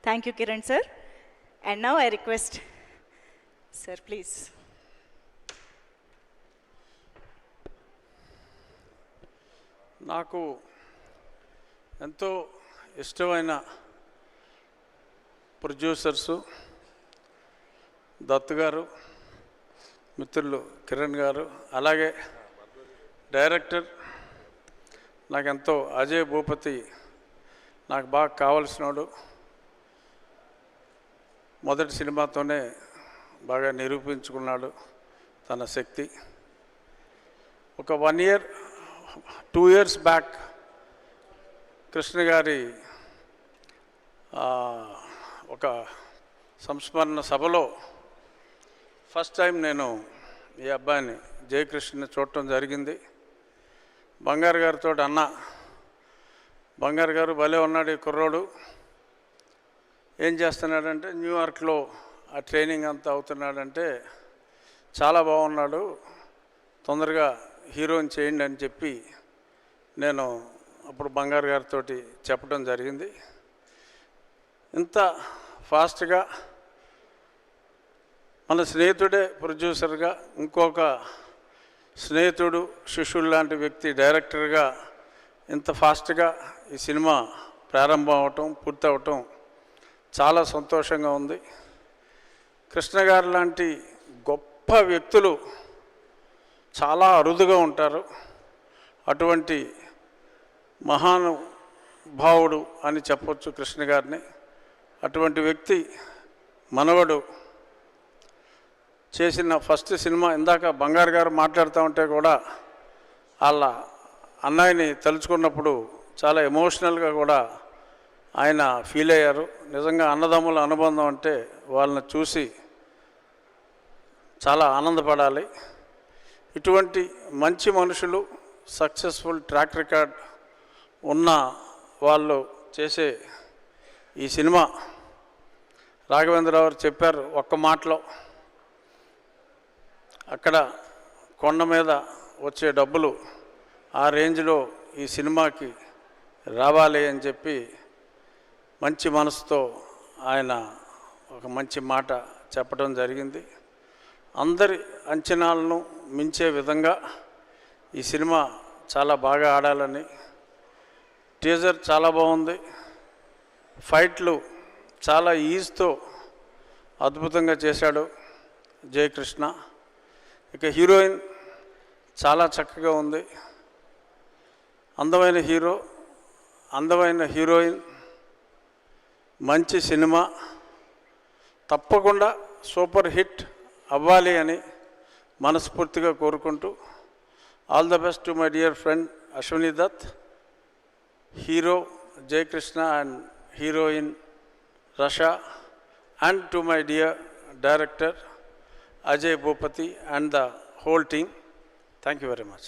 Thank you, Kiran sir. And now I request, sir, please. నాకు ఎంతో ఇష్టమైన producers Dutt గారు, మిత్రులు కిరణ్ గారు, అలాగే డైరెక్టర్ నాకెంతో అజయ్ భూపతి నాకు బాగా కావలసినోడు. మొదటి సినిమాతోనే బాగా నిరూపించుకున్నాడు తన శక్తి. ఒక 1 year 2 years బ్యాక్ కృష్ణ గారి ఒక సంస్మరణ సభలో ఫస్ట్ టైం నేను ఈ అబ్బాయిని జయకృష్ణని చూడటం జరిగింది. బంగారు గారితో అన్న, బంగారు గారు భలే ఉన్నాడు ఈ కుర్రోడు, ఏం చేస్తున్నాడంటే న్యూయార్క్లో ఆ ట్రైనింగ్ అంతా అవుతున్నాడంటే చాలా బాగున్నాడు, తొందరగా హీరోని చేయండి అని చెప్పి నేను అప్పుడు బంగారు గారితో చెప్పడం జరిగింది. ఇంత ఫాస్ట్గా మన స్నేహితుడే ప్రొడ్యూసర్గా, ఇంకొక స్నేహితుడు శిష్యుడు లాంటి వ్యక్తి డైరెక్టర్గా ఇంత ఫాస్ట్గా ఈ సినిమా ప్రారంభం అవటం, పూర్తి అవటం చాలా సంతోషంగా ఉంది. కృష్ణ గారు లాంటి గొప్ప వ్యక్తులు చాలా అరుదుగా ఉంటారు. అటువంటి మహానుభావుడు అని చెప్పొచ్చు కృష్ణ గారిని. అటువంటి వ్యక్తి మనవడు చేసిన ఫస్ట్ సినిమా, ఇందాక బంగారు గారు మాట్లాడుతూ ఉంటే కూడా వాళ్ళ అన్నయ్యని తలుచుకున్నప్పుడు చాలా ఎమోషనల్గా కూడా ఆయన ఫీల్ అయ్యారు. నిజంగా అన్నదమ్ముల అనుబంధం అంటే వాళ్ళని చూసి చాలా ఆనందపడాలి. ఇటువంటి మంచి మనుషులు, సక్సెస్ఫుల్ ట్రాక్ రికార్డ్ ఉన్న వాళ్ళు చేసే ఈ సినిమా, రాఘవేంద్రరావు గారు చెప్పారు ఒక్క మాటలో, అక్కడ కొండ మీద వచ్చే డబ్బులు ఆ రేంజ్లో ఈ సినిమాకి రావాలి అని చెప్పి మంచి మనసుతో ఆయన ఒక మంచి మాట చెప్పడం జరిగింది. అందరి అంచనాలను మించే విధంగా ఈ సినిమా చాలా బాగా ఆడాలని. టీజర్ చాలా బాగుంది, ఫైట్లు చాలా ఈజ్తో అద్భుతంగా చేశాడు జయకృష్ణ. ఇక హీరోయిన్ చాలా చక్కగా ఉంది, అందమైన హీరో, అందమైన హీరోయిన్, మంచి సినిమా, తప్పకుండా సూపర్ హిట్ అవ్వాలి అని మనస్ఫూర్తిగా కోరుకుంటూ, all the best to my dear friend Ashwini Dutt, hero Jayakrishna and heroine Rasha, and to my dear director Ajay Bhupati and the whole team. Thank you very much.